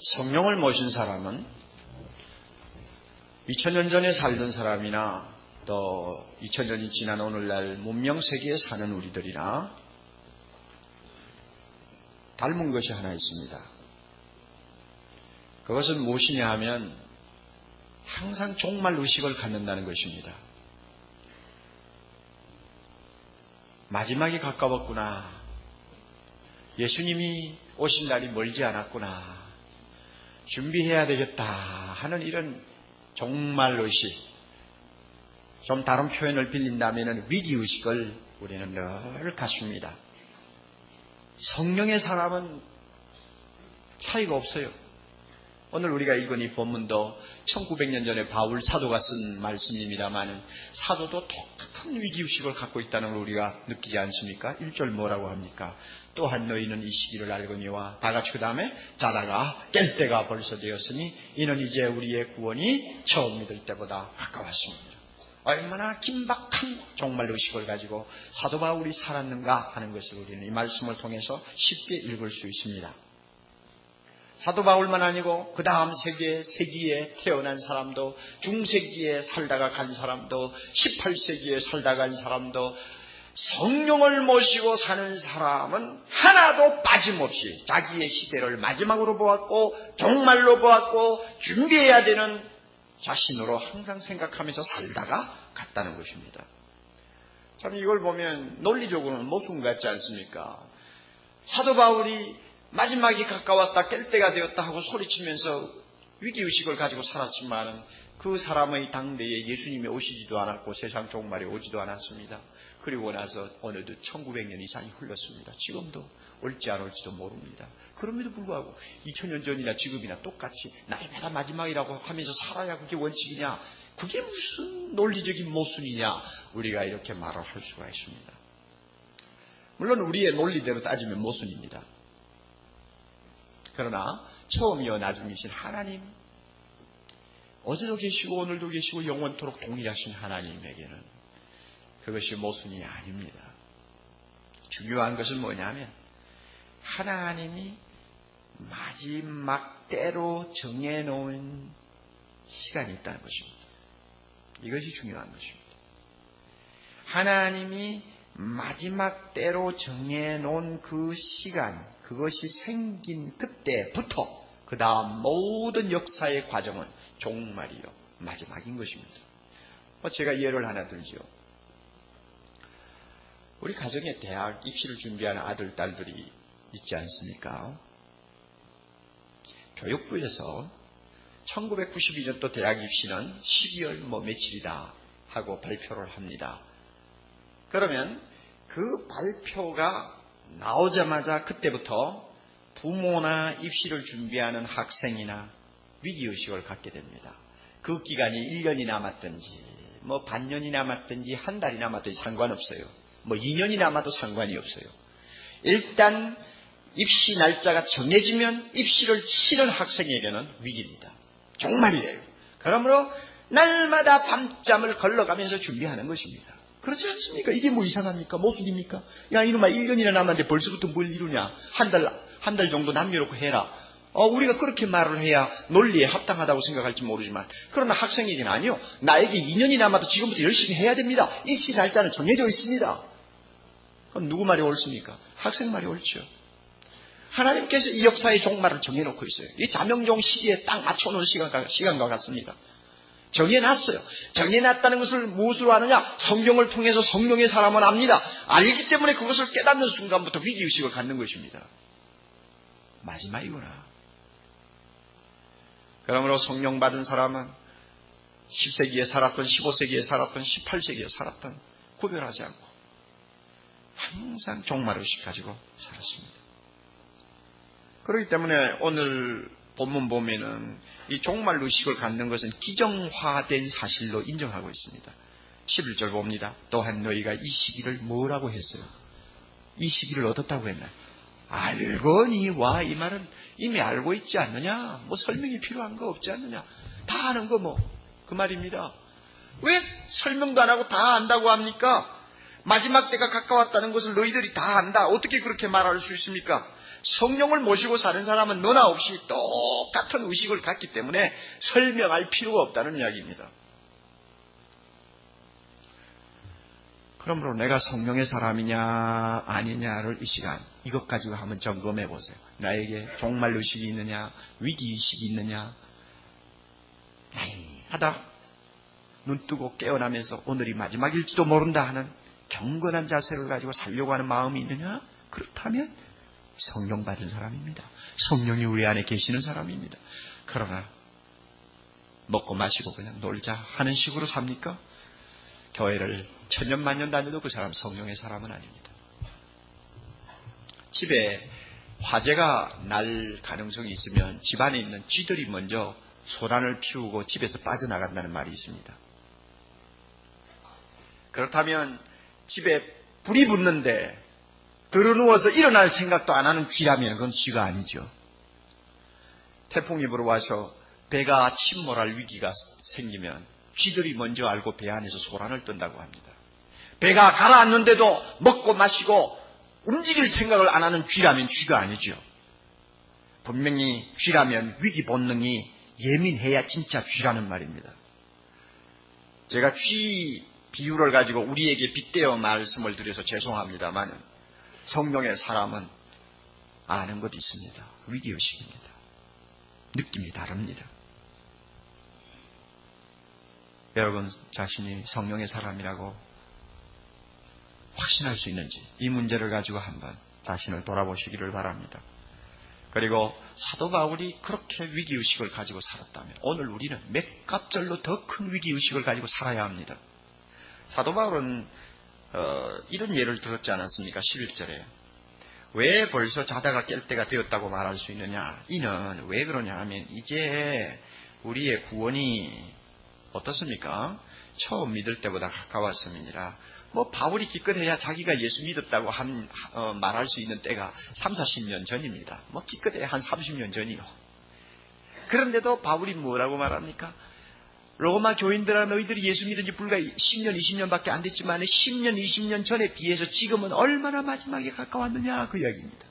성령을 모신 사람은 2000년 전에 살던 사람이나 또 2000년이 지난 오늘날 문명세계에 사는 우리들이나 닮은 것이 하나 있습니다. 그것은 무엇이냐 하면 항상 종말의식을 갖는다는 것입니다. 마지막이 가까웠구나. 예수님이 오실 날이 멀지 않았구나. 준비해야 되겠다 하는 이런 종말의식, 좀 다른 표현을 빌린다면 위기의식을 우리는 늘 갖습니다. 성령의 사람은 차이가 없어요. 오늘 우리가 읽은 이 본문도 1900년 전에 바울 사도가 쓴 말씀입니다만 사도도 똑같은 위기의식을 갖고 있다는 걸 우리가 느끼지 않습니까? 1절 뭐라고 합니까? 또한 너희는 이 시기를 알거니와 다 같이 그 다음에 자다가 깰 때가 벌써 되었으니 이는 이제 우리의 구원이 처음 믿을 때보다 가까웠습니다. 얼마나 긴박한 종말의식을 가지고 사도 바울이 살았는가 하는 것을 우리는 이 말씀을 통해서 쉽게 읽을 수 있습니다. 사도 바울만 아니고 그 다음 세기에 태어난 사람도, 중세기에 살다가 간 사람도, 18세기에 살다가 간 사람도, 성령을 모시고 사는 사람은 하나도 빠짐없이 자기의 시대를 마지막으로 보았고 종말로 보았고 준비해야 되는 자신으로 항상 생각하면서 살다가 갔다는 것입니다. 참 이걸 보면 논리적으로는 모순 같지 않습니까? 사도 바울이 마지막이 가까웠다, 깰 때가 되었다 하고 소리치면서 위기의식을 가지고 살았지만 그 사람의 당대에 예수님이 오시지도 않았고 세상 종말이 오지도 않았습니다. 그리고 나서 어느덧 1900년 이상이 흘렀습니다. 지금도 올지 안 올지도 모릅니다. 그럼에도 불구하고 2000년 전이나 지금이나 똑같이 날마다 마지막이라고 하면서 살아야 그게 원칙이냐, 그게 무슨 논리적인 모순이냐, 우리가 이렇게 말을 할 수가 있습니다. 물론 우리의 논리대로 따지면 모순입니다. 그러나 처음이요 나중이신 하나님, 어제도 계시고 오늘도 계시고 영원토록 동일하신 하나님에게는 그것이 모순이 아닙니다. 중요한 것은 뭐냐면 하나님이 마지막 때로 정해놓은 시간이 있다는 것입니다. 이것이 중요한 것입니다. 하나님이 마지막 때로 정해놓은 그 시간, 그것이 생긴 그때부터 그 다음 모든 역사의 과정은 종말이요 마지막인 것입니다. 제가 예를 하나 들죠. 우리 가정에 대학 입시를 준비하는 아들, 딸들이 있지 않습니까? 교육부에서 1992년도 대학 입시는 12월 며칠이다 하고 발표를 합니다. 그러면 그 발표가 나오자마자 그때부터 부모나 입시를 준비하는 학생이나 위기의식을 갖게 됩니다. 그 기간이 1년이 남았든지 반년이 남았든지 한 달이 남았든지 상관없어요. 2년이 남아도 상관이 없어요. 일단 입시 날짜가 정해지면 입시를 치는 학생에게는 위기입니다. 종말이래요. 그러므로 날마다 밤잠을 걸러가면서 준비하는 것입니다. 그렇지 않습니까? 이게 뭐 이상합니까? 모순입니까? 야 이놈아 1년이나 남았는데 벌써부터 뭘 이루냐? 한 달 정도 남겨놓고 해라. 우리가 그렇게 말을 해야 논리에 합당하다고 생각할지 모르지만 그러나 학생에게는 아니요. 나에게 2년이 남아도 지금부터 열심히 해야 됩니다. 입시 날짜는 정해져 있습니다. 그럼 누구 말이 옳습니까? 학생 말이 옳죠. 하나님께서 이 역사의 종말을 정해놓고 있어요. 이 자명종 시기에 딱 맞춰놓은 시간과 같습니다. 정해놨어요. 정해놨다는 것을 무엇으로 아느냐? 성경을 통해서 성령의 사람은 압니다. 알기 때문에 그것을 깨닫는 순간부터 위기의식을 갖는 것입니다. 마지막이구나. 그러므로 성령 받은 사람은 10세기에 살았던 15세기에 살았던 18세기에 살았던 구별하지 않고 항상 종말의식 가지고 살았습니다. 그렇기 때문에 오늘 본문 보면은 이 종말의식을 갖는 것은 기정화된 사실로 인정하고 있습니다. 11절 봅니다. 또한 너희가 이 시기를 뭐라고 했어요? 이 시기를 얻었다고 했나요? 알거니와, 이 말은 이미 알고 있지 않느냐? 설명이 필요한 거 없지 않느냐? 다 아는 거 그 말입니다. 왜 설명도 안 하고 다 안다고 합니까? 마지막 때가 가까웠다는 것을 너희들이 다 안다. 어떻게 그렇게 말할 수 있습니까? 성령을 모시고 사는 사람은 너나 없이 똑같은 의식을 갖기 때문에 설명할 필요가 없다는 이야기입니다. 그러므로 내가 성령의 사람이냐 아니냐를 이 시간 이것 가지고 한번 점검해 보세요. 나에게 종말의식이 있느냐, 위기의식이 있느냐. 하다 눈 뜨고 깨어나면서 오늘이 마지막일지도 모른다 하는 경건한 자세를 가지고 살려고 하는 마음이 있느냐? 그렇다면 성령 받은 사람입니다. 성령이 우리 안에 계시는 사람입니다. 그러나 먹고 마시고 그냥 놀자 하는 식으로 삽니까? 교회를 천년만년 다녀도 그 사람 성령의 사람은 아닙니다. 집에 화재가 날 가능성이 있으면 집안에 있는 쥐들이 먼저 소란을 피우고 집에서 빠져나간다는 말이 있습니다. 그렇다면 집에 불이 붙는데 드러누워서 일어날 생각도 안 하는 쥐라면 그건 쥐가 아니죠. 태풍이 불어와서 배가 침몰할 위기가 생기면 쥐들이 먼저 알고 배 안에서 소란을 떤다고 합니다. 배가 가라앉는데도 먹고 마시고 움직일 생각을 안 하는 쥐라면 쥐가 아니죠. 분명히 쥐라면 위기 본능이 예민해야 진짜 쥐라는 말입니다. 제가 쥐 비유를 가지고 우리에게 빗대어 말씀을 드려서 죄송합니다만 성령의 사람은 아는 것이 있습니다. 위기의식입니다. 느낌이 다릅니다. 여러분 자신이 성령의 사람이라고 확신할 수 있는지 이 문제를 가지고 한번 자신을 돌아보시기를 바랍니다. 그리고 사도 바울이 그렇게 위기의식을 가지고 살았다면 오늘 우리는 몇 갑절로 더 큰 위기의식을 가지고 살아야 합니다. 사도 바울은 이런 예를 들었지 않았습니까? 11절에 왜 벌써 자다가 깰 때가 되었다고 말할 수 있느냐? 이는 왜 그러냐 하면 이제 우리의 구원이 어떻습니까? 처음 믿을 때보다 가까웠음이니라. 바울이 기껏해야 자기가 예수 믿었다고 말할 수 있는 때가 3, 40년 전입니다. 기껏해야 한 30년 전이요. 그런데도 바울이 뭐라고 말합니까? 로마 교인들아 너희들이 예수 믿은 지 불과 10년, 20년밖에 안 됐지만 10년, 20년 전에 비해서 지금은 얼마나 마지막에 가까웠느냐 그 이야기입니다.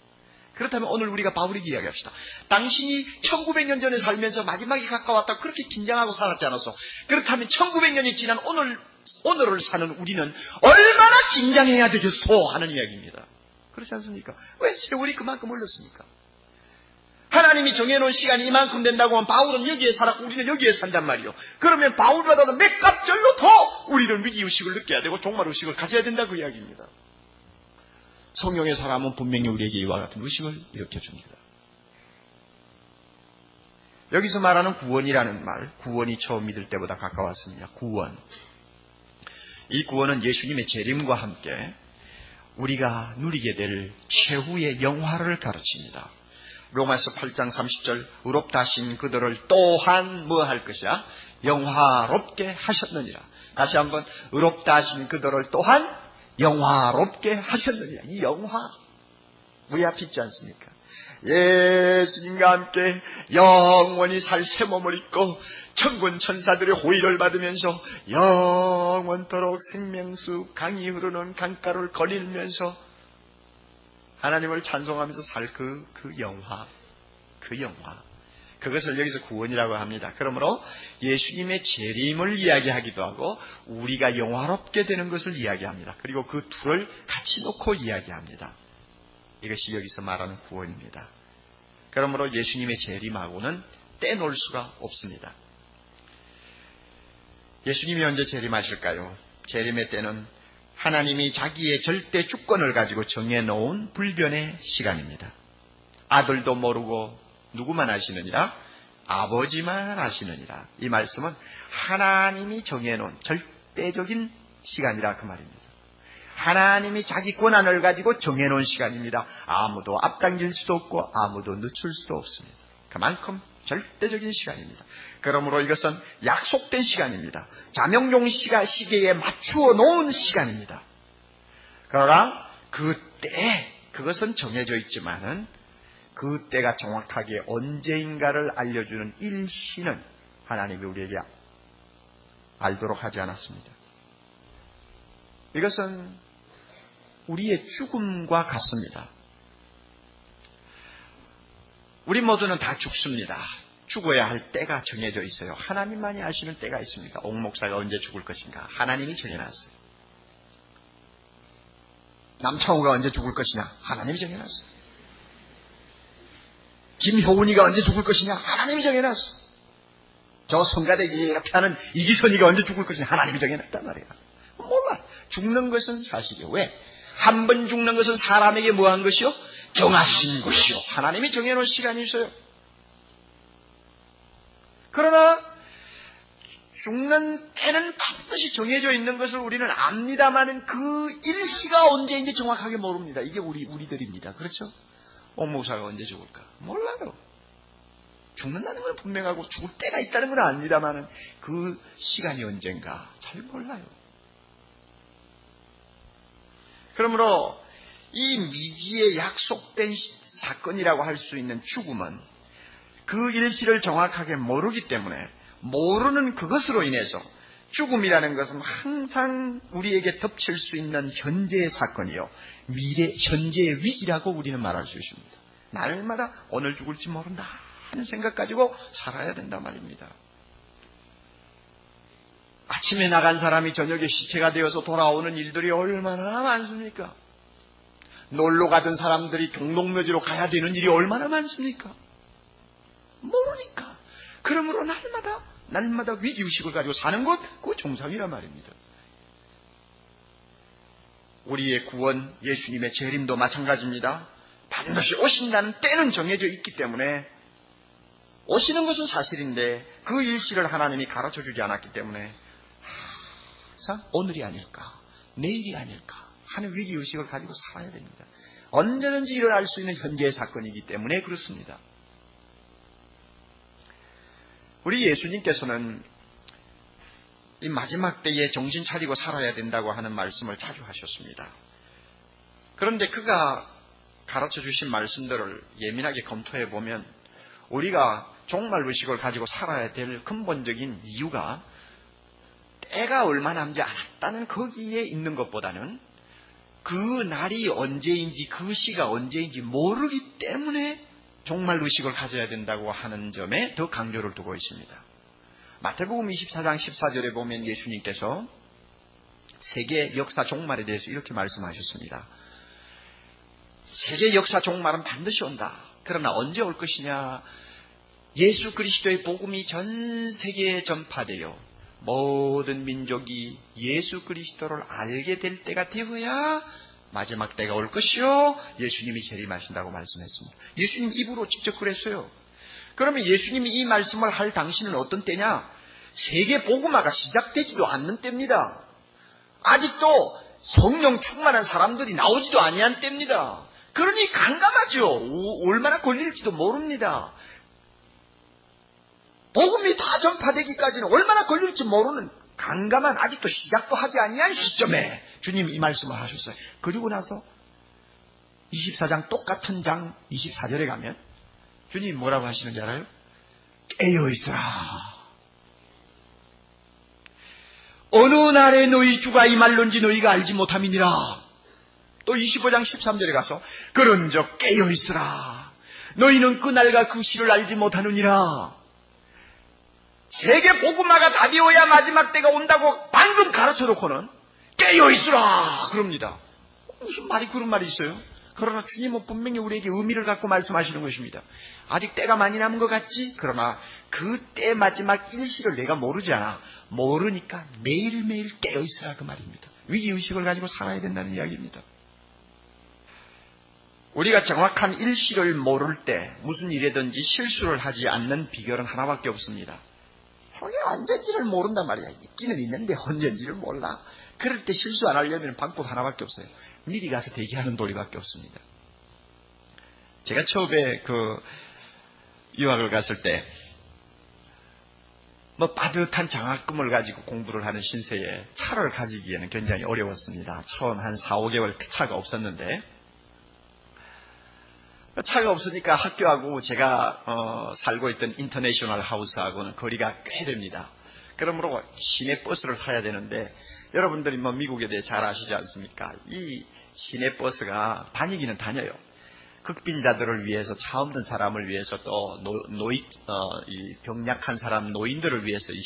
그렇다면 오늘 우리가 바울에게 이야기합시다. 당신이 1900년 전에 살면서 마지막에 가까웠다고 그렇게 긴장하고 살았지 않았어? 그렇다면 1900년이 지난 오늘을 사는 우리는 얼마나 긴장해야 되겠소 하는 이야기입니다. 그렇지 않습니까? 왜 세월이 그만큼 흘렀습니까? 하나님이 정해놓은 시간이 이만큼 된다고 하면 바울은 여기에 살았고 우리는 여기에 산단 말이요. 그러면 바울보다도 몇 갑절로 더 우리는 위기의식을 느껴야 되고 종말의식을 가져야 된다 그 이야기입니다. 성령의 사람은 분명히 우리에게 이와 같은 의식을 일으켜줍니다. 여기서 말하는 구원이라는 말, 구원이 처음 믿을 때보다 가까웠습니다. 구원. 이 구원은 예수님의 재림과 함께 우리가 누리게 될 최후의 영화를 가르칩니다. 로마서 8장 30절 의롭다 하신 그들을 또한 뭐 할 것이야? 영화롭게 하셨느니라. 다시 한번 의롭다 하신 그들을 또한 영화롭게 하셨느니라. 이 영화 왜 앞에 있지 않습니까? 예수님과 함께 영원히 살 새 몸을 입고 천군 천사들의 호의를 받으면서 영원토록 생명수 강이 흐르는 강가를 거닐면서 하나님을 찬송하면서 살 그 영화. 그것을 여기서 구원이라고 합니다. 그러므로 예수님의 재림을 이야기하기도 하고 우리가 영화롭게 되는 것을 이야기합니다. 그리고 그 둘을 같이 놓고 이야기합니다. 이것이 여기서 말하는 구원입니다. 그러므로 예수님의 재림하고는 떼놓을 수가 없습니다. 예수님이 언제 재림하실까요? 재림의 때는 하나님이 자기의 절대 주권을 가지고 정해놓은 불변의 시간입니다. 아들도 모르고 누구만 아시느니라? 아버지만 아시느니라. 이 말씀은 하나님이 정해놓은 절대적인 시간이라 그 말입니다. 하나님이 자기 권한을 가지고 정해놓은 시간입니다. 아무도 앞당길 수도 없고 아무도 늦출 수도 없습니다. 그만큼 절대적인 시간입니다. 그러므로 이것은 약속된 시간입니다. 자명용 시계에 맞추어 놓은 시간입니다. 그러나 그때 그것은 정해져 있지만은 그 때가 정확하게 언제인가를 알려주는 일시는 하나님이 우리에게 알도록 하지 않았습니다. 이것은 우리의 죽음과 같습니다. 우리 모두는 다 죽습니다. 죽어야 할 때가 정해져 있어요. 하나님만이 아시는 때가 있습니다. 옥 목사가 언제 죽을 것인가 하나님이 정해놨어요. 남창호가 언제 죽을 것이냐 하나님이 정해놨어요. 김효은이가 언제 죽을 것이냐 하나님이 정해놨어요. 저 성가대기 같이 하는 이기선이가 언제 죽을 것이냐 하나님이 정해놨단 말이야. 몰라. 죽는 것은 사실이요. 왜? 한 번 죽는 것은 사람에게 뭐한 것이요? 정하신 것이요. 하나님이 정해놓은 시간이 있어요. 그러나 죽는 때는 반드시 정해져 있는 것을 우리는 압니다마는 그 일시가 언제인지 정확하게 모릅니다. 이게 우리들입니다. 그렇죠? 옥목사가 언제 죽을까? 몰라요. 죽는다는 건 분명하고 죽을 때가 있다는 건 압니다마는 그 시간이 언젠가 잘 몰라요. 그러므로 이 미지에 약속된 사건이라고 할 수 있는 죽음은 그 일시를 정확하게 모르기 때문에 모르는 그것으로 인해서 죽음이라는 것은 항상 우리에게 덮칠 수 있는 현재의 사건이요. 현재의 위기라고 우리는 말할 수 있습니다. 날마다 오늘 죽을지 모른다 하는 생각 가지고 살아야 된단 말입니다. 아침에 나간 사람이 저녁에 시체가 되어서 돌아오는 일들이 얼마나 많습니까? 놀러 가던 사람들이 경동묘지로 가야 되는 일이 얼마나 많습니까? 모르니까. 그러므로 날마다 위기의식을 가지고 사는 것, 그거 정상이란 말입니다. 우리의 구원, 예수님의 재림도 마찬가지입니다. 반드시 오신다는 때는 정해져 있기 때문에 오시는 것은 사실인데 그 일시를 하나님이 가르쳐주지 않았기 때문에 항상 오늘이 아닐까, 내일이 아닐까 하는 위기의식을 가지고 살아야 됩니다. 언제든지 일어날 수 있는 현재의 사건이기 때문에 그렇습니다. 우리 예수님께서는 이 마지막 때에 정신 차리고 살아야 된다고 하는 말씀을 자주 하셨습니다. 그런데 그가 가르쳐 주신 말씀들을 예민하게 검토해 보면 우리가 종말의식을 가지고 살아야 될 근본적인 이유가 때가 얼마 남지 않았다는 거기에 있는 것보다는 그 날이 언제인지 그 시가 언제인지 모르기 때문에 종말의식을 가져야 된다고 하는 점에 더 강조를 두고 있습니다. 마태복음 24장 14절에 보면 예수님께서 세계 역사 종말에 대해서 이렇게 말씀하셨습니다. 세계 역사 종말은 반드시 온다. 그러나 언제 올 것이냐? 예수 그리스도의 복음이 전 세계에 전파되어 모든 민족이 예수 그리스도를 알게 될 때가 되어야 마지막 때가 올 것이요 예수님이 재림하신다고 말씀했습니다. 예수님 입으로 직접 그랬어요. 그러면 예수님이 이 말씀을 할 당시는 어떤 때냐? 세계 복음화가 시작되지도 않는 때입니다. 아직도 성령 충만한 사람들이 나오지도 아니한 때입니다. 그러니 간감하죠. 얼마나 걸릴지도 모릅니다. 복음이 다 전파되기까지는 얼마나 걸릴지 모르는 간감한 아직도 시작도 하지 아니한 시점에 주님 이 말씀을 하셨어요. 그리고 나서 24장 똑같은 장 24절에 가면 주님 뭐라고 하시는지 알아요? 깨어있으라. 어느 날에 너희 주가 이 말론지 너희가 알지 못함이니라. 또 25장 13절에 가서 그런즉 깨어있으라. 너희는 그 날과 그 시를 알지 못하느니라. 세계 복음화가 다 되어야 마지막 때가 온다고 방금 가르쳐놓고는 깨어있으라 그럽니다. 무슨 말이 그런 말이 있어요? 그러나 주님은 분명히 우리에게 의미를 갖고 말씀하시는 것입니다. 아직 때가 많이 남은 것 같지? 그러나 그 때 마지막 일시를 내가 모르지 않아. 모르니까 매일매일 깨어있으라 그 말입니다. 위기의식을 가지고 살아야 된다는 이야기입니다. 우리가 정확한 일시를 모를 때 무슨 일이든지 실수를 하지 않는 비결은 하나밖에 없습니다. 그게 언제인지를 모른단 말이야. 있기는 있는데 언제인지를 몰라. 그럴 때 실수 안 하려면 방법 하나밖에 없어요. 미리 가서 대기하는 도리밖에 없습니다. 제가 처음에 유학을 갔을 때 빠듯한 장학금을 가지고 공부를 하는 신세에 차를 가지기에는 굉장히 어려웠습니다. 처음 한 4, 5개월 차가 없었는데 차가 없으니까 학교하고 제가 살고 있던 인터내셔널 하우스하고는 거리가 꽤 됩니다. 그러므로 시내 버스를 타야 되는데 여러분들이 미국에 대해 잘 아시지 않습니까? 이 시내 버스가 다니기는 다녀요. 극빈자들을 위해서, 차 없는 사람을 위해서, 또 이 병약한 사람, 노인들을 위해서 이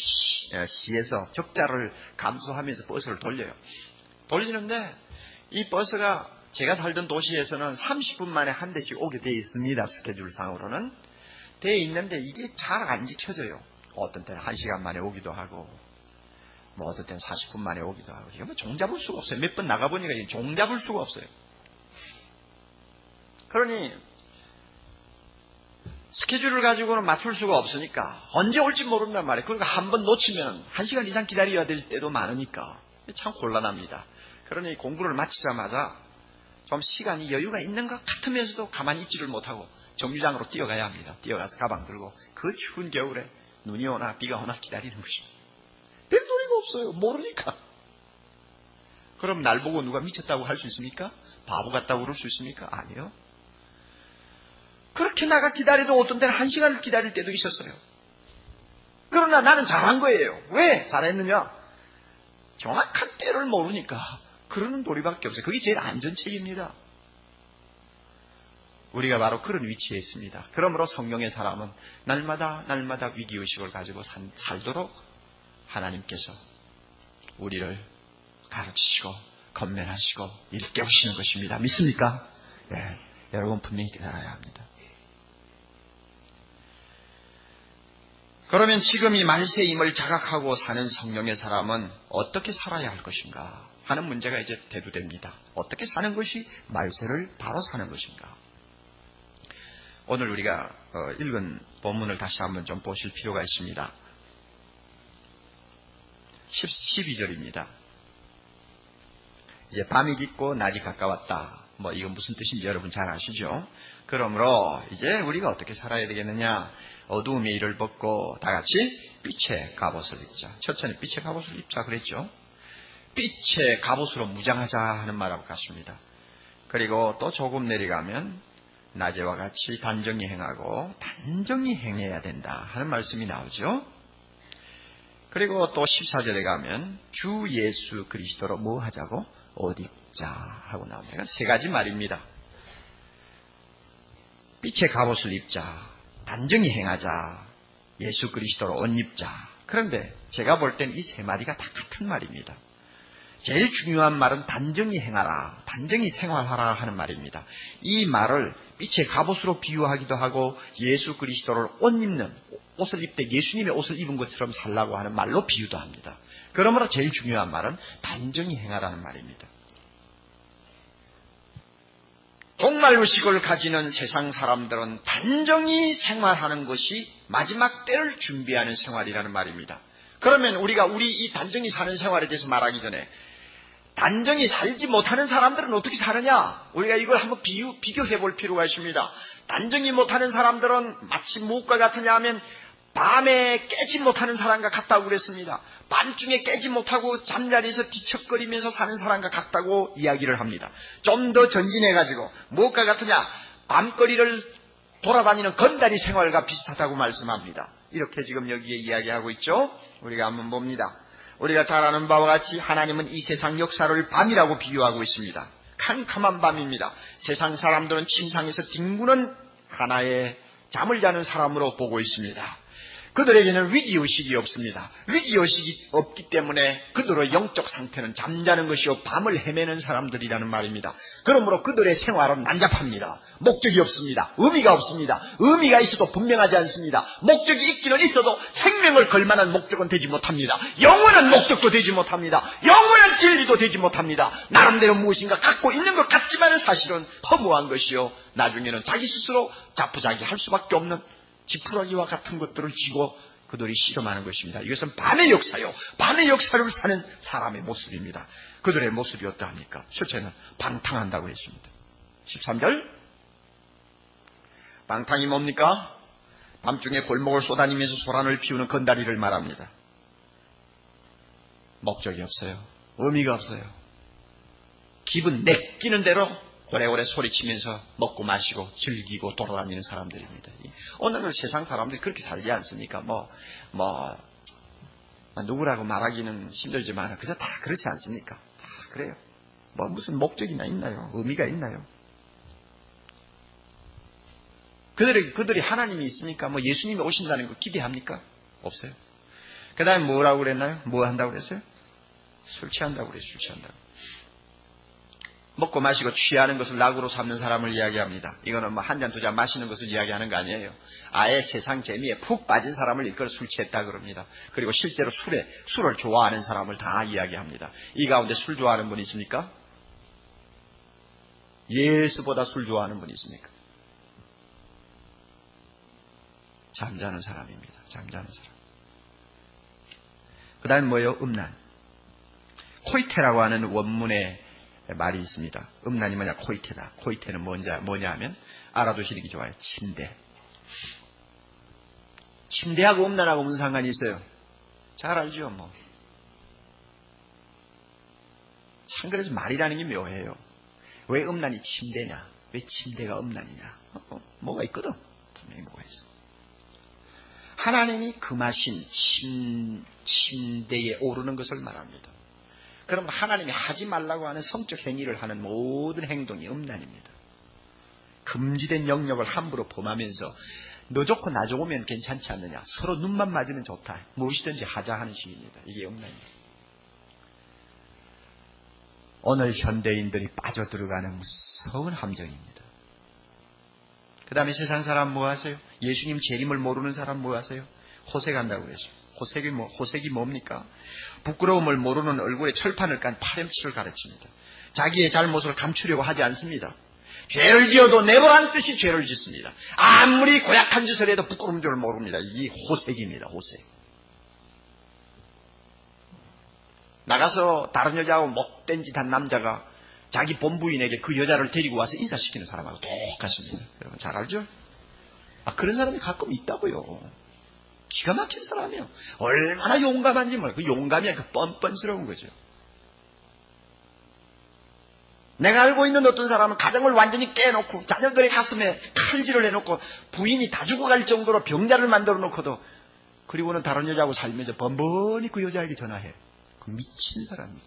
시에서 적자를 감수하면서 버스를 돌려요. 돌리는데 이 버스가 제가 살던 도시에서는 30분 만에 한 대씩 오게 되어 있습니다. 스케줄상으로는 되어 있는데 이게 잘 안 지켜져요. 어떤 때는 1시간 만에 오기도 하고, 뭐 어떤 때는 40분 만에 오기도 하고. 이거 뭐 종잡을 수가 없어요. 몇 번 나가보니까 종잡을 수가 없어요. 그러니 스케줄을 가지고는 맞출 수가 없으니까 언제 올지 모른단 말이에요. 그러니까 한 번 놓치면 1시간 이상 기다려야 될 때도 많으니까 참 곤란합니다. 그러니 공부를 마치자마자 좀 시간이 여유가 있는 것 같으면서도 가만히 있지를 못하고 정류장으로 뛰어가야 합니다. 뛰어가서 가방 들고 그 추운 겨울에 눈이 오나 비가 오나 기다리는 것입니다. 별 도리가 없어요. 모르니까. 그럼 날 보고 누가 미쳤다고 할 수 있습니까? 바보 같다고 그럴 수 있습니까? 아니요. 그렇게 나가 기다려도 어떤 때는 1시간을 기다릴 때도 있었어요. 그러나 나는 잘한 거예요. 왜 잘했느냐? 정확한 때를 모르니까 그러는 도리밖에 없어요. 그게 제일 안전책입니다. 우리가 바로 그런 위치에 있습니다. 그러므로 성령의 사람은 날마다 위기의식을 가지고 살도록 하나님께서 우리를 가르치시고 건면하시고 일깨우시는 것입니다. 믿습니까? 네, 여러분 분명히 깨달아야 합니다. 그러면 지금 이 말세임을 자각하고 사는 성령의 사람은 어떻게 살아야 할 것인가 하는 문제가 이제 대두됩니다. 어떻게 사는 것이 말세를 바로 사는 것인가. 오늘 우리가 읽은 본문을 다시 한번 좀 보실 필요가 있습니다. 12절입니다. 이제 밤이 깊고 낮이 가까웠다. 뭐 이건 무슨 뜻인지 여러분 잘 아시죠? 그러므로 이제 우리가 어떻게 살아야 되겠느냐? 어두움의 일을 벗고 다 같이 빛의 갑옷을 입자. 첫째는 빛의 갑옷을 입자 그랬죠. 빛의 갑옷으로 무장하자 하는 말하고 같습니다. 그리고 또 조금 내려가면 낮에와 같이 단정히 행하고 단정히 행해야 된다 하는 말씀이 나오죠. 그리고 또 14절에 가면 주 예수 그리스도로 뭐 하자고? 옷 입자 하고 나옵니다. 세 가지 말입니다. 빛의 갑옷을 입자, 단정히 행하자, 예수 그리스도로 옷 입자. 그런데 제가 볼 땐 이 세 마디가 다 같은 말입니다. 제일 중요한 말은 단정히 행하라, 단정히 생활하라 하는 말입니다. 이 말을 빛의 갑옷으로 비유하기도 하고 예수 그리스도를 옷을 입되 예수님의 옷을 입은 것처럼 살라고 하는 말로 비유도 합니다. 그러므로 제일 중요한 말은 단정히 행하라는 말입니다. 종말의식을 가지는 세상 사람들은 단정히 생활하는 것이 마지막 때를 준비하는 생활이라는 말입니다. 그러면 우리가 이 단정히 사는 생활에 대해서 말하기 전에 단정히 살지 못하는 사람들은 어떻게 사느냐? 우리가 이걸 한번 비교해 볼 필요가 있습니다. 단정히 못하는 사람들은 마치 무엇과 같으냐 하면 밤에 깨지 못하는 사람과 같다고 그랬습니다. 밤중에 깨지 못하고 잠자리에서 뒤척거리면서 사는 사람과 같다고 이야기를 합니다. 좀 더 전진해가지고 무엇과 같으냐? 밤거리를 돌아다니는 건달이 생활과 비슷하다고 말씀합니다. 이렇게 지금 여기에 이야기하고 있죠. 우리가 한번 봅니다. 우리가 잘 아는 바와 같이 하나님은 이 세상 역사를 밤이라고 비유하고 있습니다. 캄캄한 밤입니다. 세상 사람들은 침상에서 뒹구는 하나의 잠을 자는 사람으로 보고 있습니다. 그들에게는 위기의식이 없습니다. 위기의식이 없기 때문에 그들의 영적 상태는 잠자는 것이요 밤을 헤매는 사람들이라는 말입니다. 그러므로 그들의 생활은 난잡합니다. 목적이 없습니다. 의미가 없습니다. 의미가 있어도 분명하지 않습니다. 목적이 있기는 있어도 생명을 걸 만한 목적은 되지 못합니다. 영원한 목적도 되지 못합니다. 영원한 진리도 되지 못합니다. 나름대로 무엇인가 갖고 있는 것 같지만 사실은 허무한 것이요 나중에는 자기 스스로 자포자기할 수밖에 없는 지푸라기와 같은 것들을 쥐고 그들이 실험하는 것입니다. 이것은 밤의 역사요. 밤의 역사를 사는 사람의 모습입니다. 그들의 모습이 어떠합니까? 실제는 방탕한다고 했습니다. 13절 방탕이 뭡니까? 밤중에 골목을 쏘다니면서 소란을 피우는 건다리를 말합니다. 목적이 없어요. 의미가 없어요. 기분 내끼는 대로 고래고래 소리치면서 먹고 마시고 즐기고 돌아다니는 사람들입니다. 오늘은 세상 사람들이 그렇게 살지 않습니까? 누구라고 말하기는 힘들지만 그저 다 그렇지 않습니까? 다 그래요. 무슨 목적이나 있나요? 의미가 있나요? 그들이 하나님이 있으니까 뭐 예수님이 오신다는 거 기대합니까? 없어요. 그 다음에 뭐라고 그랬나요? 뭐 한다고 그랬어요? 술 취한다고 그랬어요. 술 취한다고. 먹고 마시고 취하는 것을 낙으로 삼는 사람을 이야기합니다. 이거는 뭐 한 잔 두 잔 마시는 것을 이야기하는 거 아니에요. 아예 세상 재미에 푹 빠진 사람을 일컬어 술 취했다 그럽니다. 그리고 실제로 술을 좋아하는 사람을 다 이야기합니다. 이 가운데 술 좋아하는 분이 있습니까? 예수보다 술 좋아하는 분이 있습니까? 잠자는 사람입니다. 잠자는 사람. 그 다음에 뭐예요? 음란. 코이테라고 하는 원문에 말이 있습니다. 음란이 뭐냐? 코이테다. 코이테는 뭐냐 하면 알아두시기 좋아요. 침대. 침대하고 음란하고 무슨 상관이 있어요? 잘 알죠 뭐. 참 그래서 말이라는 게 묘해요. 왜 음란이 침대냐? 왜 침대가 음란이냐? 뭐가 있거든. 분명히 뭐가 있어. 하나님이 금하신 침대에 오르는 것을 말합니다. 그러면 하나님이 하지 말라고 하는 성적 행위를 하는 모든 행동이 음란입니다. 금지된 영역을 함부로 범하면서 너 좋고 나 좋으면 괜찮지 않느냐, 서로 눈만 맞으면 좋다, 무엇이든지 하자 하는 식입니다. 이게 음란입니다. 오늘 현대인들이 빠져들어가는 무서운 함정입니다. 그 다음에 세상 사람 뭐 하세요? 예수님 재림을 모르는 사람 뭐 하세요? 호색한다고 그랬어요. 호색이 뭡니까? 부끄러움을 모르는 얼굴에 철판을 깐 파렴치를 가르칩니다. 자기의 잘못을 감추려고 하지 않습니다. 죄를 지어도 내버란 뜻이 죄를 짓습니다. 아무리 고약한 짓을 해도 부끄러운 줄 모릅니다. 이게 호색입니다. 호색. 나가서 다른 여자하고 못된 짓 한 남자가 자기 본부인에게 그 여자를 데리고 와서 인사시키는 사람하고 똑같습니다. 여러분 잘 알죠? 그런 사람이 가끔 있다고요. 기가 막힌 사람이에요. 얼마나 용감한지 몰라요. 그 용감이 그 뻔뻔스러운 거죠. 내가 알고 있는 어떤 사람은 가정을 완전히 깨놓고 자녀들의 가슴에 칼질을 해놓고 부인이 다 죽어갈 정도로 병자를 만들어 놓고도 그리고는 다른 여자하고 살면서 번번이 그 여자에게 전화해. 그 미친 사람.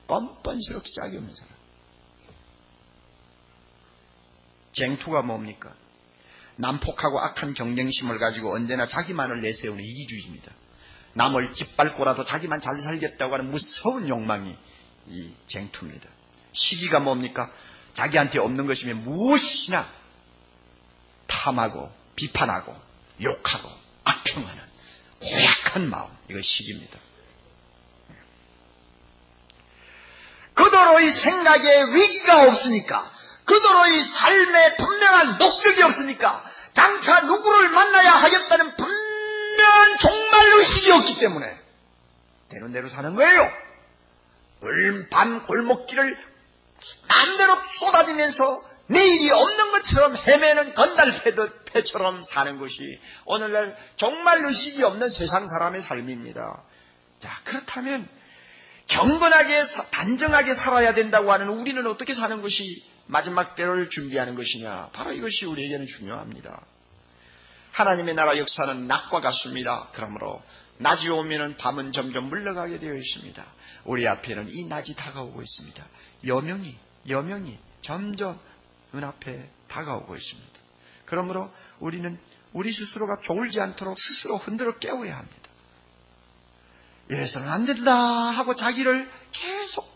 뻔뻔스럽게 짝이 없는 사람. 쟁투가 뭡니까? 난폭하고 악한 경쟁심을 가지고 언제나 자기만을 내세우는 이기주의입니다. 남을 짓밟고라도 자기만 잘 살겠다고 하는 무서운 욕망이 이 쟁투입니다. 시기가 뭡니까? 자기한테 없는 것이면 무엇이나 탐하고 비판하고 욕하고 악평하는 고약한 마음, 이거 시기입니다. 그도로 이 생각에 위기가 없으니까, 그도로 이 삶에 분명한 목적이 없으니까, 장차 누구를 만나야 하겠다는 분명한 종말 의식이 없기 때문에 되는 대로 사는 거예요. 밤 골목길을 마음대로 쏟아지면서 내일이 없는 것처럼 헤매는 건달패처럼 사는 것이 오늘날 종말 의식이 없는 세상 사람의 삶입니다. 자, 그렇다면 경건하게 단정하게 살아야 된다고 하는 우리는 어떻게 사는 것이 마지막 때를 준비하는 것이냐, 바로 이것이 우리에게는 중요합니다. 하나님의 나라 역사는 낮과 같습니다. 그러므로 낮이 오면은 밤은 점점 물러가게 되어 있습니다. 우리 앞에는 이 낮이 다가오고 있습니다. 여명이 점점 눈앞에 다가오고 있습니다. 그러므로 우리는 우리 스스로가 졸지 않도록 스스로 흔들어 깨워야 합니다. 이래서는 안 된다 하고 자기를 계속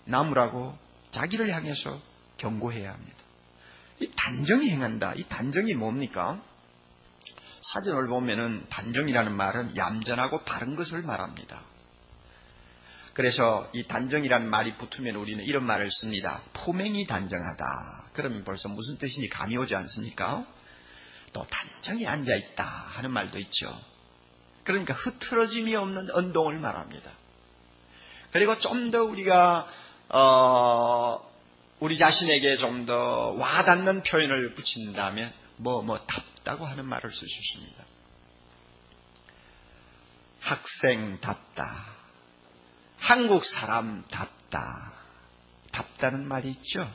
나무라고 자기를 향해서 경고해야 합니다. 이 단정히 행한다. 이 단정이 뭡니까? 사전을 보면은 단정이라는 말은 얌전하고 바른 것을 말합니다. 그래서 이 단정이라는 말이 붙으면 우리는 이런 말을 씁니다. 포맹이 단정하다. 그러면 벌써 무슨 뜻인지 감이 오지 않습니까? 또 단정히 앉아있다 하는 말도 있죠. 그러니까 흐트러짐이 없는 언동을 말합니다. 그리고 좀 더 우리가 우리 자신에게 좀 더 와닿는 표현을 붙인다면 답다고 하는 말을 쓸 수 있습니다. 학생답다. 한국 사람답다. 답다는 말이 있죠.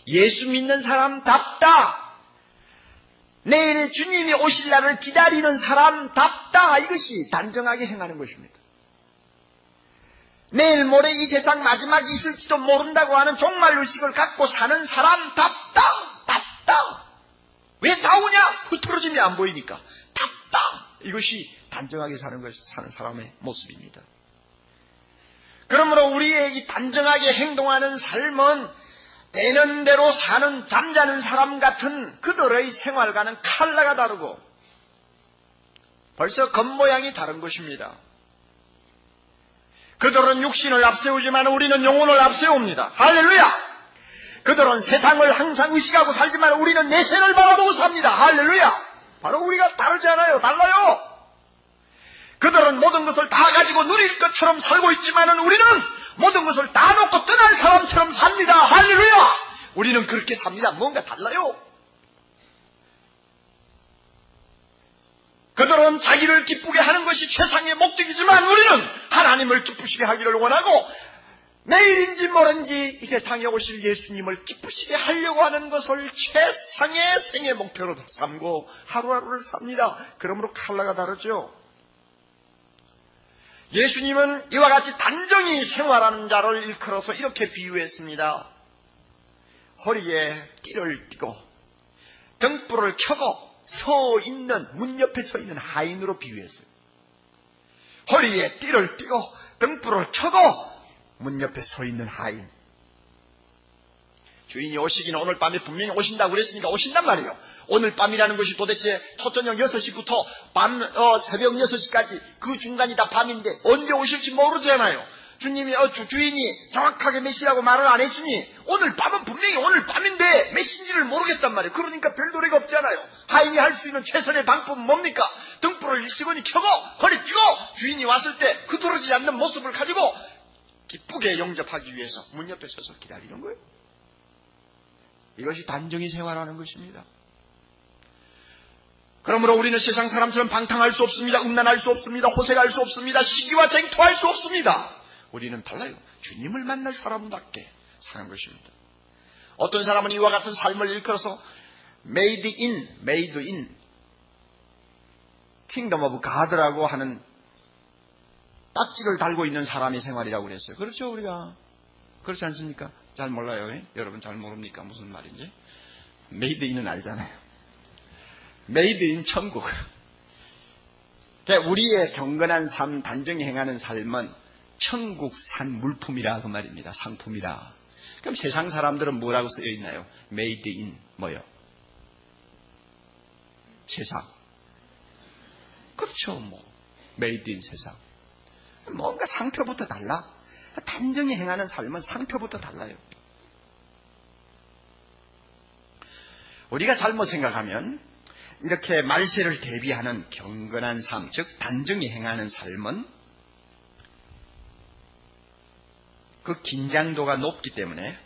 예수 믿는 사람답다. 내일 주님이 오실 날을 기다리는 사람답다. 이것이 단정하게 행하는 것입니다. 내일 모레 이 세상 마지막이 있을지도 모른다고 하는 종말 의식을 갖고 사는 사람답다. 왜 나오냐? 흐트러짐이 안 보이니까. 답답. 이것이 단정하게 사는 사람의 모습입니다. 그러므로 우리의 이 단정하게 행동하는 삶은 되는 대로 사는 잠자는 사람 같은 그들의 생활과는 컬러가 다르고 벌써 겉모양이 다른 것입니다. 그들은 육신을 앞세우지만 우리는 영혼을 앞세웁니다. 할렐루야! 그들은 세상을 항상 의식하고 살지만 우리는 내생을 바라보고 삽니다. 할렐루야! 바로 우리가 다르지 않아요. 달라요. 그들은 모든 것을 다 가지고 누릴 것처럼 살고 있지만 우리는 모든 것을 다 놓고 떠날 사람처럼 삽니다. 할렐루야! 우리는 그렇게 삽니다. 뭔가 달라요. 그들은 자기를 기쁘게 하는 것이 최상의 목적이지만 우리는 하나님을 기쁘시게 하기를 원하고 내일인지 모른지 이 세상에 오실 예수님을 기쁘시게 하려고 하는 것을 최상의 생애 목표로 삼고 하루하루를 삽니다. 그러므로 컬러가 다르죠. 예수님은 이와 같이 단정히 생활하는 자를 일컬어서 이렇게 비유했습니다. 허리에 띠를 띠고 등불을 켜고 서 있는 문 옆에 서 있는 하인으로 비유했어요. 허리에 띠를 띠고 등불을 켜고 문 옆에 서 있는 하인. 주인이 오시기는 오늘 밤에 분명히 오신다고 그랬으니까 오신단 말이에요. 오늘 밤이라는 것이 도대체 초저녁 6시부터 새벽 6시까지 그 중간이 다 밤인데 언제 오실지 모르잖아요. 주님이 주인이 정확하게 몇 시라고 말을 안 했으니 오늘 밤은 분명히 오늘 밤인데 몇 시인지를 모르겠단 말이에요. 그러니까 별도리가 없잖아요. 하인이 할 수 있는 최선의 방법은 뭡니까? 등불을 일시건이 켜고 허리 띠고 주인이 왔을 때 흐트러지지 않는 모습을 가지고 기쁘게 영접하기 위해서 문 옆에 서서 기다리는 거예요. 이것이 단정히 생활하는 것입니다. 그러므로 우리는 세상 사람처럼 방탕할 수 없습니다. 음란할 수 없습니다. 호색할 수 없습니다. 시기와 쟁투할 수 없습니다. 우리는 달라요. 주님을 만날 사람답게 사는 것입니다. 어떤 사람은 이와 같은 삶을 일컬어서 made in kingdom of God라고 하는 딱지를 달고 있는 사람의 생활이라고 그랬어요. 그렇죠, 우리가? 그렇지 않습니까? 잘 몰라요. 여러분 잘 모릅니까? 무슨 말인지? made in은 알잖아요. made in 천국. 우리의 경건한 삶, 단정히 행하는 삶은 천국산 물품이라 그 말입니다. 상품이라. 그럼 세상 사람들은 뭐라고 쓰여 있나요? made in 뭐요? 세상. 그렇죠, made in 세상. 뭔가 상표부터 달라. 단정히 행하는 삶은 상표부터 달라요. 우리가 잘못 생각하면 이렇게 말세를 대비하는 경건한 삶, 즉 단정히 행하는 삶은 그 긴장도가 높기 때문에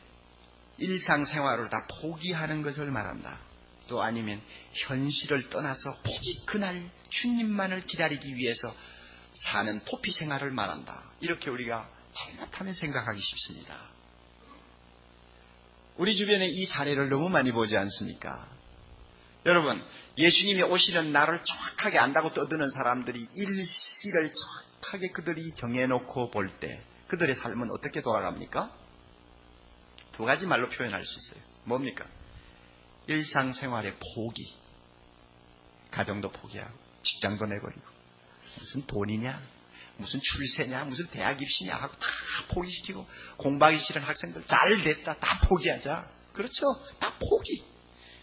일상생활을 다 포기하는 것을 말한다. 또 아니면 현실을 떠나서 오직 그날 주님만을 기다리기 위해서 사는 포피 생활을 말한다. 이렇게 우리가 잘못하면 생각하기 쉽습니다. 우리 주변에 이 사례를 너무 많이 보지 않습니까? 여러분, 예수님이 오시는 날을 정확하게 안다고 떠드는 사람들이 일시를 정확하게 그들이 정해놓고 볼 때 그들의 삶은 어떻게 돌아갑니까? 두 가지 말로 표현할 수 있어요. 뭡니까? 일상생활의 포기. 가정도 포기하고 직장도 내버리고 무슨 돈이냐, 무슨 출세냐, 무슨 대학 입시냐 하고 다 포기시키고 공부하기 싫은 학생들 잘 됐다 다 포기하자. 그렇죠? 다 포기.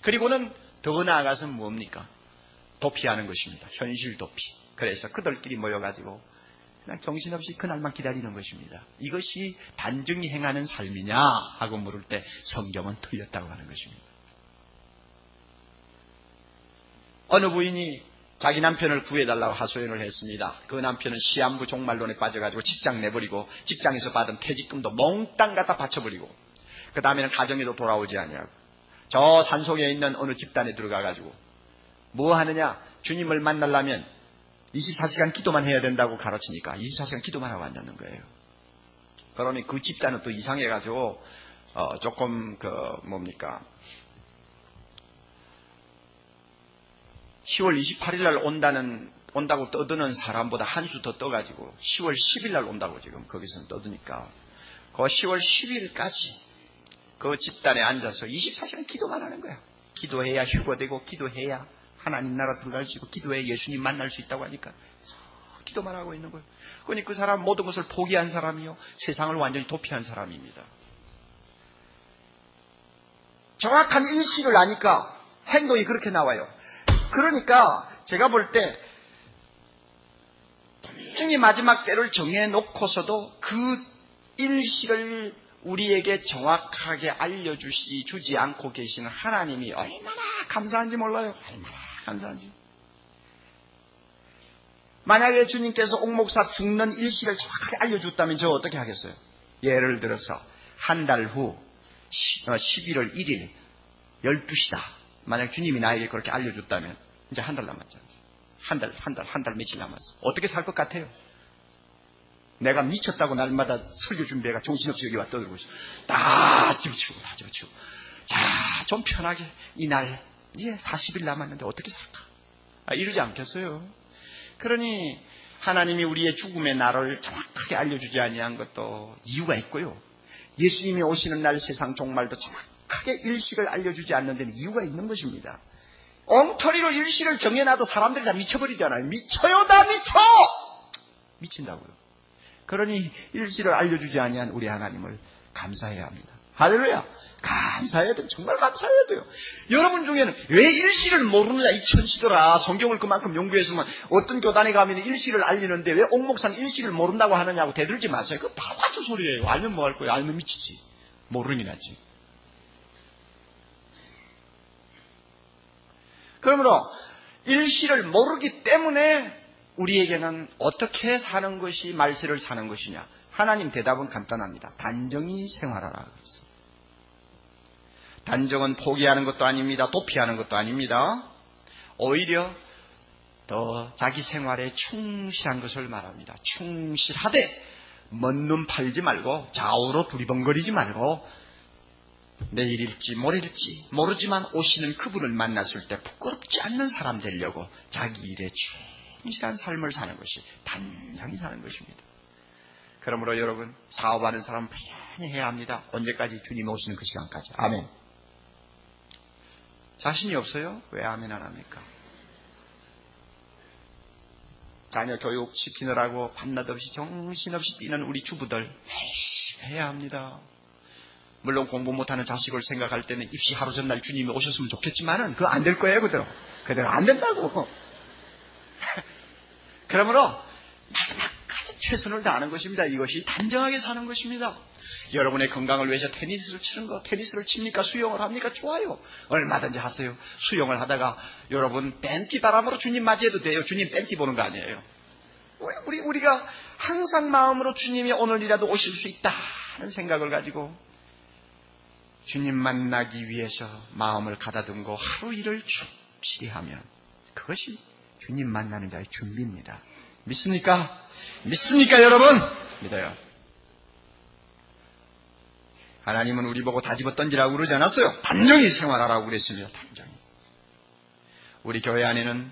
그리고는 더 나아가서 뭡니까? 도피하는 것입니다. 현실 도피. 그래서 그들끼리 모여가지고 그냥 정신없이 그날만 기다리는 것입니다. 이것이 단정히 행하는 삶이냐 하고 물을 때 성경은 틀렸다고 하는 것입니다. 어느 부인이 자기 남편을 구해달라고 하소연을 했습니다. 그 남편은 시한부 종말론에 빠져가지고 직장 내버리고 직장에서 받은 퇴직금도 몽땅 갖다 바쳐버리고 그 다음에는 가정에도 돌아오지 않냐고 저 산속에 있는 어느 집단에 들어가가지고 뭐 하느냐, 주님을 만나려면 24시간 기도만 해야 된다고 가르치니까 24시간 기도만 하고 앉았는 거예요. 그러니 그 집단은 또 이상해가지고 조금 10월 28일 날 온다고 떠드는 사람보다 한 수 더 떠가지고 10월 10일 날 온다고 지금 거기서 떠드니까 그 10월 10일까지 그 집단에 앉아서 24시간 기도만 하는 거야. 기도해야 휴거되고 기도해야 하나님 나라 들어갈 수 있고 기도해야 예수님 만날 수 있다고 하니까 기도만 하고 있는 거예요. 그러니 그 사람 모든 것을 포기한 사람이요, 세상을 완전히 도피한 사람입니다. 정확한 일식을 아니까 행동이 그렇게 나와요. 그러니까 제가 볼 때 분명히 마지막 때를 정해놓고서도 그 일식을 우리에게 정확하게 알려주지 않고 계시는 하나님이 얼마나 감사한지 몰라요. 얼마나 감사한지. 만약에 주님께서 옥목사 죽는 일식을 정확하게 알려줬다면 저 어떻게 하겠어요? 예를 들어서 한 달 후 11월 1일 12시다. 만약 주님이 나에게 그렇게 알려줬다면 이제 한 달 남았잖아요. 한 달 며칠 남았어. 어떻게 살 것 같아요? 내가 미쳤다고 날마다 설교 준비해가 정신없이 여기 와 떠들고 있어. 다 집어치우고. 자, 좀 편하게 이날 40일 남았는데 어떻게 살까? 이러지 않겠어요? 그러니 하나님이 우리의 죽음의 날을 정확하게 알려주지 아니한 것도 이유가 있고요. 예수님이 오시는 날 세상 종말도 정확하게 일식을 알려주지 않는 데는 이유가 있는 것입니다. 엉터리로 일식을 정해놔도 사람들이 다 미쳐버리잖아요. 미쳐요, 다 미쳐! 미친다고요. 그러니 일식을 알려주지 아니한 우리 하나님을 감사해야 합니다. 할렐루야! 감사해야 돼요. 정말 감사해야 돼요. 여러분 중에는 왜 일식을 모르느냐 이 천시더라. 성경을 그만큼 연구했으면 어떤 교단에 가면 일식을 알리는데 왜 옥목사는 일식을 모른다고 하느냐고 대들지 마세요. 그거 바보같은 소리예요. 알면 뭐 할 거예요. 알면 미치지. 모르는 게 낫지. 그러므로 일식을 모르기 때문에 우리에게는 어떻게 사는 것이 말세를 사는 것이냐. 하나님 대답은 간단합니다. 단정히 생활하라 그랬습니다. 단정은 포기하는 것도 아닙니다. 도피하는 것도 아닙니다. 오히려 더 자기 생활에 충실한 것을 말합니다. 충실하되 먼 눈 팔지 말고 좌우로 두리번거리지 말고 내일일지 모레일지 모르지만 오시는 그분을 만났을 때 부끄럽지 않는 사람 되려고 자기 일에 충실한 삶을 사는 것이 단정히 사는 것입니다. 그러므로 여러분 사업하는 사람은 편히 해야 합니다. 언제까지? 주님 오시는 그 시간까지. 아멘. 자신이 없어요? 왜 아멘 안 합니까? 자녀 교육 시키느라고 밤낮 없이 정신없이 뛰는 우리 주부들 열심히 해야 합니다. 물론 공부 못하는 자식을 생각할 때는 입시 하루 전날 주님이 오셨으면 좋겠지만은 그거 안 될 거예요. 그대로 안 된다고. 그러므로 마지막까지 최선을 다하는 것입니다. 이것이 단정하게 사는 것입니다. 여러분의 건강을 위해서 테니스를 치는 거, 테니스를 칩니까? 수영을 합니까? 좋아요. 얼마든지 하세요. 수영을 하다가 여러분 팬티 바람으로 주님 맞이해도 돼요. 주님 팬티 보는 거 아니에요. 우리가 항상 마음으로 주님이 오늘이라도 오실 수 있다는 생각을 가지고 주님 만나기 위해서 마음을 가다듬고 하루 일을 충실히 하면 그것이 주님 만나는 자의 준비입니다. 믿습니까? 믿습니까 여러분? 믿어요. 하나님은 우리 보고 다 집어 던지라고 그러지 않았어요. 단정히 생활하라고 그랬습니다. 단정히. 우리 교회 안에는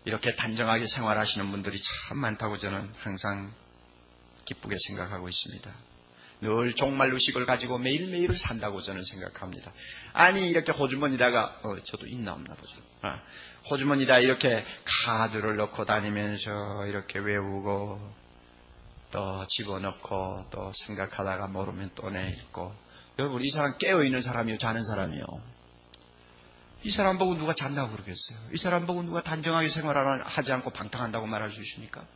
이렇게 단정하게 생활하시는 분들이 참 많다고 저는 항상 기쁘게 생각하고 있습니다. 늘 종말의식을 가지고 매일매일을 산다고 저는 생각합니다. 아니 이렇게 호주머니다가 저도 있나 없나 보죠. 호주머니다 이렇게 카드를 넣고 다니면서 이렇게 외우고 또 집어넣고 또 생각하다가 모르면 또 내있고. 여러분 이 사람 깨어있는 사람이요 자는 사람이요? 이 사람 보고 누가 잔다고 그러겠어요? 이 사람 보고 누가 단정하게 생활하지 않고 방탕한다고 말할 수 있습니까?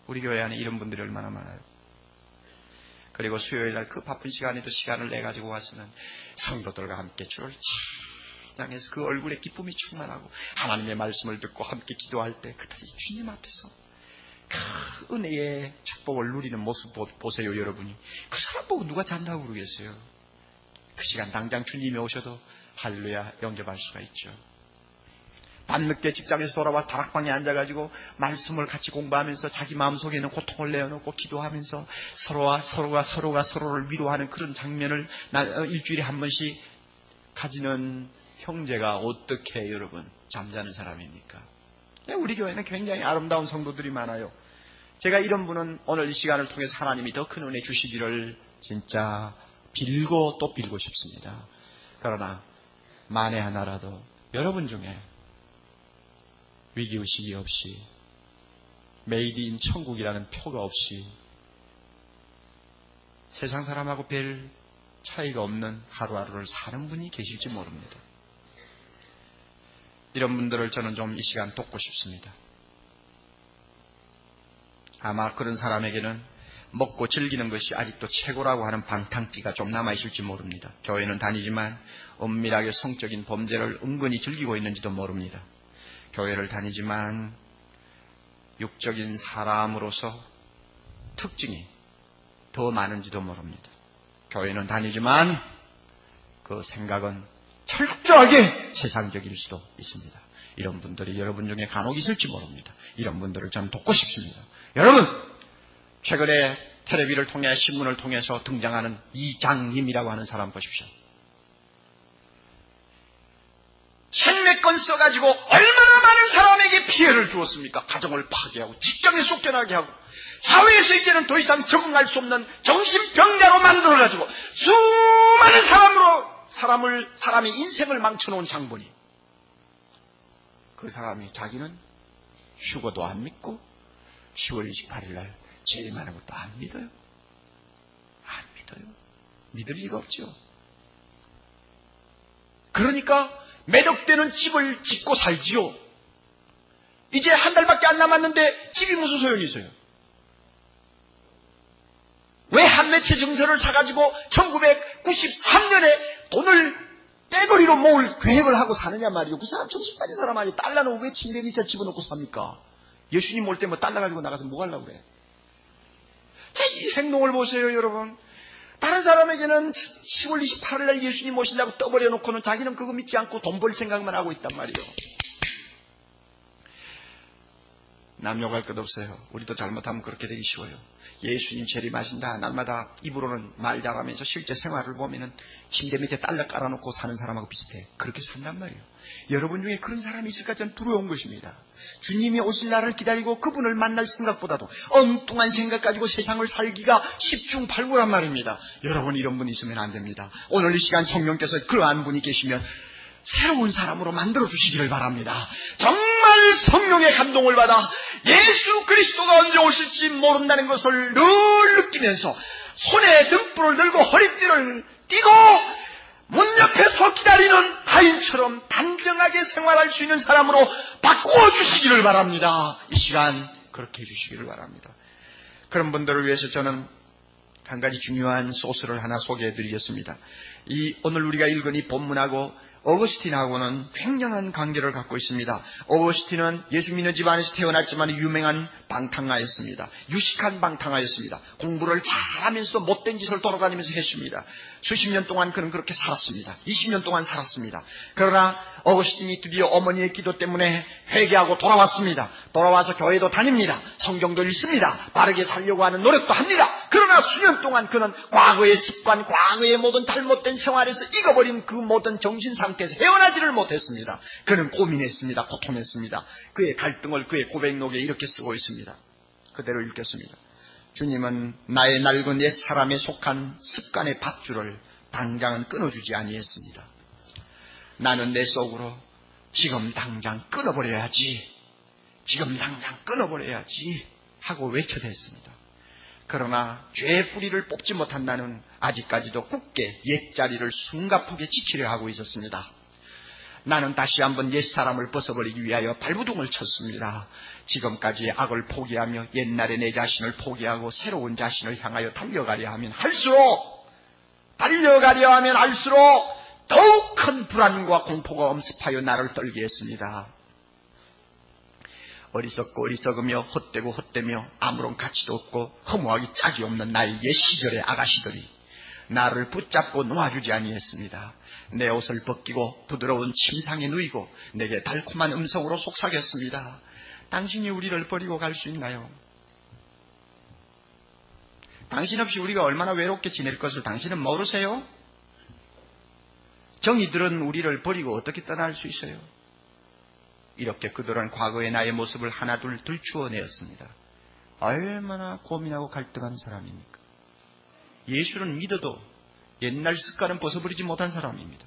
우리 교회 안에 이런 분들이 얼마나 많아요. 그리고 수요일날 그 바쁜 시간에도 시간을 내가지고 와서는 성도들과 함께 주를 찬양해서 그 얼굴에 기쁨이 충만하고 하나님의 말씀을 듣고 함께 기도할 때 그들이 주님 앞에서 그 은혜의 축복을 누리는 모습 보세요 여러분이. 그 사람 보고 누가 잔다고 그러겠어요. 그 시간 당장 주님이 오셔도 할렐루야 영접할 수가 있죠. 밤늦게 직장에서 돌아와 다락방에 앉아가지고 말씀을 같이 공부하면서 자기 마음속에는 고통을 내어놓고 기도하면서 서로가 서로를 위로하는 그런 장면을 일주일에 한 번씩 가지는 형제가 어떻게 여러분 잠자는 사람입니까? 우리 교회는 굉장히 아름다운 성도들이 많아요. 제가 이런 분은 오늘 이 시간을 통해서 하나님이 더 큰 은혜 주시기를 진짜 빌고 또 빌고 싶습니다. 그러나 만에 하나라도 여러분 중에 위기의식이 없이 메이드 인 천국이라는 표가 없이 세상 사람하고 별 차이가 없는 하루하루를 사는 분이 계실지 모릅니다. 이런 분들을 저는 좀 이 시간 돕고 싶습니다. 아마 그런 사람에게는 먹고 즐기는 것이 아직도 최고라고 하는 방탕기가 좀 남아있을지 모릅니다. 교회는 다니지만 엄밀하게 성적인 범죄를 은근히 즐기고 있는지도 모릅니다. 교회를 다니지만 육적인 사람으로서 특징이 더 많은지도 모릅니다. 교회는 다니지만 그 생각은 철저하게 세상적일 수도 있습니다. 이런 분들이 여러분 중에 간혹 있을지 모릅니다. 이런 분들을 저는 돕고 싶습니다. 여러분, 최근에 텔레비를 통해 신문을 통해서 등장하는 이장님이라고 하는 사람 보십시오. 생매권 써가지고 얼마나 많은 사람에게 피해를 주었습니까? 가정을 파괴하고 직장에 쫓겨나게 하고 사회에서 이제는 더 이상 적응할 수 없는 정신병자로 만들어가지고 수많은 사람의 인생을 망쳐놓은 장본인. 그 사람이 자기는 휴거도 안 믿고 10월 28일 날 재림하는 것도 안 믿어요. 안 믿어요. 믿을 리가 없죠. 그러니까 매덕되는 집을 짓고 살지요. 이제 한 달밖에 안 남았는데 집이 무슨 소용이 있어요? 왜 한매체 증서를 사가지고 1993년에 돈을 떼거리로 모을 계획을 하고 사느냐 말이요. 그 사람 정신 빠진 사람 아니에요. 달러는 왜 침대 밑에 집어넣고 삽니까? 예수님 올 때 뭐 달러 가지고 나가서 뭐 하려고 그래? 자, 이 행동을 보세요, 여러분. 다른 사람에게는 10월 28일 날 예수님 오신다고 떠버려 놓고는 자기는 그거 믿지 않고 돈 벌 생각만 하고 있단 말이에요. 남 욕할 것 없어요. 우리도 잘못하면 그렇게 되기 쉬워요. 예수님 재림하신다. 날마다 입으로는 말 잘하면서 실제 생활을 보면은 침대 밑에 달러 깔아놓고 사는 사람하고 비슷해. 그렇게 산단 말이에요. 여러분 중에 그런 사람이 있을까 저는 두려운 것입니다. 주님이 오실 날을 기다리고 그분을 만날 생각보다도 엉뚱한 생각 가지고 세상을 살기가 십중팔구란 말입니다. 여러분 이런 분이 있으면 안 됩니다. 오늘 이 시간 성령께서 그러한 분이 계시면 새로운 사람으로 만들어주시기를 바랍니다. 정말 성령의 감동을 받아 예수 그리스도가 언제 오실지 모른다는 것을 늘 느끼면서 손에 등불을 들고 허리띠를 띠고 문 옆에서 기다리는 하인처럼 단정하게 생활할 수 있는 사람으로 바꾸어 주시기를 바랍니다. 이 시간 그렇게 해주시기를 바랍니다. 그런 분들을 위해서 저는 한 가지 중요한 소스를 하나 소개해 드리겠습니다. 오늘 우리가 읽은 이 본문하고 어거스틴하고는 굉장한 관계를 갖고 있습니다. 어거스틴은 예수 믿는 집안에서 태어났지만 유명한 방탕하였습니다. 유식한 방탕하였습니다. 공부를 잘하면서 못된 짓을 돌아다니면서 했습니다. 수십 년 동안 그는 그렇게 살았습니다. 20년 동안 살았습니다. 그러나 어거스틴이 드디어 어머니의 기도 때문에 회개하고 돌아왔습니다. 돌아와서 교회도 다닙니다. 성경도 읽습니다. 바르게 살려고 하는 노력도 합니다. 그러나 수년 동안 그는 과거의 습관, 과거의 모든 잘못된 생활에서 익어버린 그 모든 정신 상태에서 헤어나지를 못했습니다. 그는 고민했습니다. 고통했습니다. 그의 갈등을 그의 고백록에 이렇게 쓰고 있습니다. 그대로 읽겠습니다. 주님은 나의 낡은 옛 사람에 속한 습관의 밧줄을 당장은 끊어주지 아니했습니다. 나는 내 속으로 지금 당장 끊어버려야지, 지금 당장 끊어버려야지 하고 외쳐댔습니다. 그러나 죄의 뿌리를 뽑지 못한 나는 아직까지도 굳게 옛자리를 숨가쁘게 지키려 하고 있었습니다. 나는 다시 한번 옛사람을 벗어버리기 위하여 발부둥을 쳤습니다. 지금까지의 악을 포기하며 옛날의 내 자신을 포기하고 새로운 자신을 향하여 달려가려 하면 할수록 더욱 큰 불안과 공포가 엄습하여 나를 떨게 했습니다. 어리석고 어리석으며 헛되고 헛되며 아무런 가치도 없고 허무하기 짝이 없는 나의 옛 시절의 아가씨들이 나를 붙잡고 놓아주지 아니했습니다. 내 옷을 벗기고 부드러운 침상에 누이고 내게 달콤한 음성으로 속삭였습니다. 당신이 우리를 버리고 갈 수 있나요? 당신 없이 우리가 얼마나 외롭게 지낼 것을 당신은 모르세요? 정의들은 우리를 버리고 어떻게 떠날 수 있어요? 이렇게 그들은 과거의 나의 모습을 하나둘 들추어내었습니다. 얼마나 고민하고 갈등하는 사람입니까? 예수는 믿어도 옛날 습관은 벗어버리지 못한 사람입니다.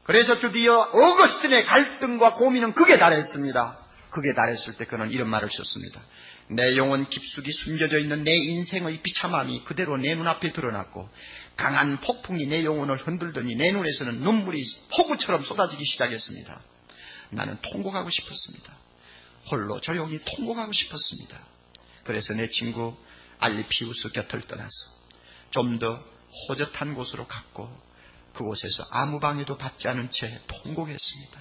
그래서 드디어 어거스틴의 갈등과 고민은 극에 달했습니다. 극에 달했을 때 그는 이런 말을 썼습니다. 내 영혼 깊숙이 숨겨져 있는 내 인생의 비참함이 그대로 내 눈앞에 드러났고 강한 폭풍이 내 영혼을 흔들더니 내 눈에서는 눈물이 폭우처럼 쏟아지기 시작했습니다. 나는 통곡하고 싶었습니다. 홀로 조용히 통곡하고 싶었습니다. 그래서 내 친구 알리피우스 곁을 떠나서 좀 더 호젓한 곳으로 갔고 그곳에서 아무 방해도 받지 않은 채 통곡했습니다.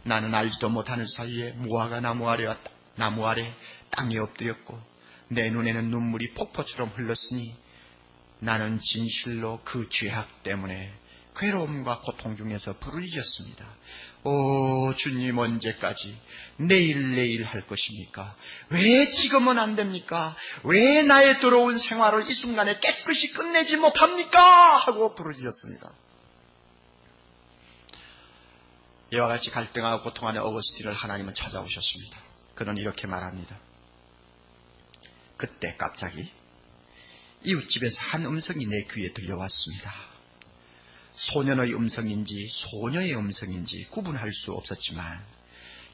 나는 알지도 못하는 사이에 무화과 나무 아래 땅에 엎드렸고 내 눈에는 눈물이 폭포처럼 흘렀으니 나는 진실로 그 죄악 때문에 괴로움과 고통 중에서 부르짖었습니다. 오 주님, 언제까지 내일 할 것입니까? 왜 지금은 안 됩니까? 왜 나의 더러운 생활을 이 순간에 깨끗이 끝내지 못합니까? 하고 부르짖었습니다. 이와 같이 갈등하고 고통하는 어거스틴을 하나님은 찾아오셨습니다. 그는 이렇게 말합니다. 그때 갑자기 이웃집에서 한 음성이 내 귀에 들려왔습니다. 소년의 음성인지 소녀의 음성인지 구분할 수 없었지만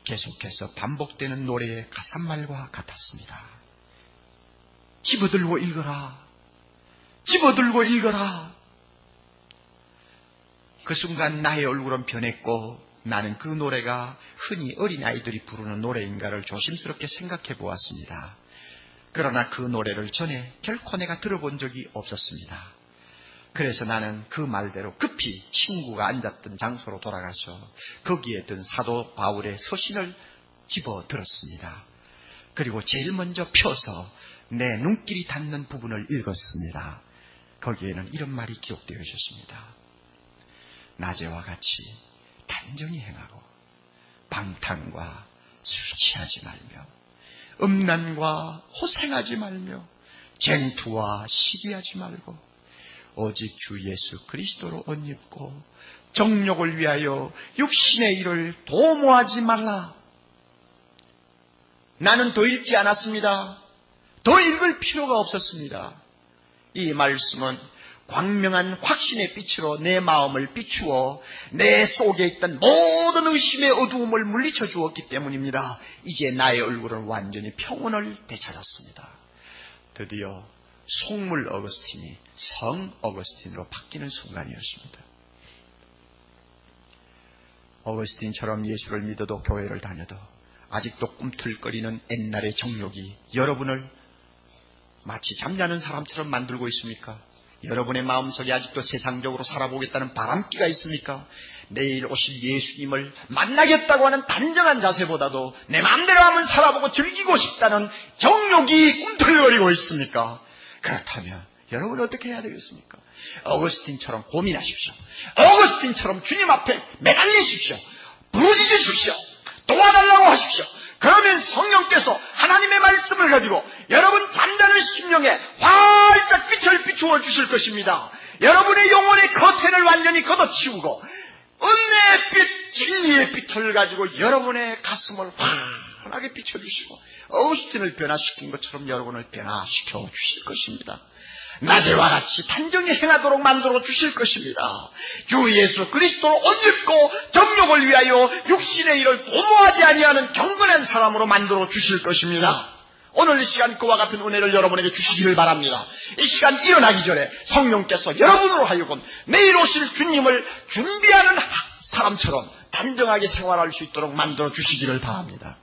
계속해서 반복되는 노래의 가사말과 같았습니다. 집어들고 읽어라. 집어들고 읽어라. 그 순간 나의 얼굴은 변했고 나는 그 노래가 흔히 어린아이들이 부르는 노래인가를 조심스럽게 생각해 보았습니다. 그러나 그 노래를 전에 결코 내가 들어본 적이 없었습니다. 그래서 나는 그 말대로 급히 친구가 앉았던 장소로 돌아가서 거기에 든 사도 바울의 서신을 집어들었습니다. 그리고 제일 먼저 펴서 내 눈길이 닿는 부분을 읽었습니다. 거기에는 이런 말이 기록되어 있었습니다. 낮에와 같이 단정히 행하고 방탕과 술 취하지 말며 음란과 호생하지 말며 쟁투와 시기하지 말고 오직 주 예수 그리스도로 옷 입고 정욕을 위하여 육신의 일을 도모하지 말라. 나는 더 읽지 않았습니다. 더 읽을 필요가 없었습니다. 이 말씀은 광명한 확신의 빛으로 내 마음을 비추어 내 속에 있던 모든 의심의 어두움을 물리쳐 주었기 때문입니다. 이제 나의 얼굴은 완전히 평온을 되찾았습니다. 드디어 속물 어거스틴이 성 어거스틴으로 바뀌는 순간이었습니다. 어거스틴처럼 예수를 믿어도 교회를 다녀도 아직도 꿈틀거리는 옛날의 정욕이 여러분을 마치 잠자는 사람처럼 만들고 있습니까? 여러분의 마음속에 아직도 세상적으로 살아보겠다는 바람기가 있습니까? 내일 오실 예수님을 만나겠다고 하는 단정한 자세보다도 내 마음대로 한번 살아보고 즐기고 싶다는 정욕이 꿈틀거리고 있습니까? 그렇다면 여러분은 어떻게 해야 되겠습니까? 어거스틴처럼 고민하십시오. 어거스틴처럼 주님 앞에 매달리십시오. 부르짖으십시오. 도와달라고 하십시오. 그러면 성령께서 하나님의 말씀을 가지고 여러분 잠자는 심령에 활짝 빛을 비추어 주실 것입니다. 여러분의 영혼의 커튼을 완전히 걷어치우고 은혜의 빛, 진리의 빛을 가지고 여러분의 가슴을 환하게 비춰주시고 어거스틴을 변화시킨 것처럼 여러분을 변화시켜 주실 것입니다. 낮에와 같이 단정히 행하도록 만들어 주실 것입니다. 주 예수 그리스도로 옷 입고 정욕을 위하여 육신의 일을 도모하지 아니하는 경건한 사람으로 만들어 주실 것입니다. 오늘 이 시간 그와 같은 은혜를 여러분에게 주시기를 바랍니다. 이 시간 일어나기 전에 성령께서 여러분으로 하여금 내일 오실 주님을 준비하는 사람처럼 단정하게 생활할 수 있도록 만들어 주시기를 바랍니다.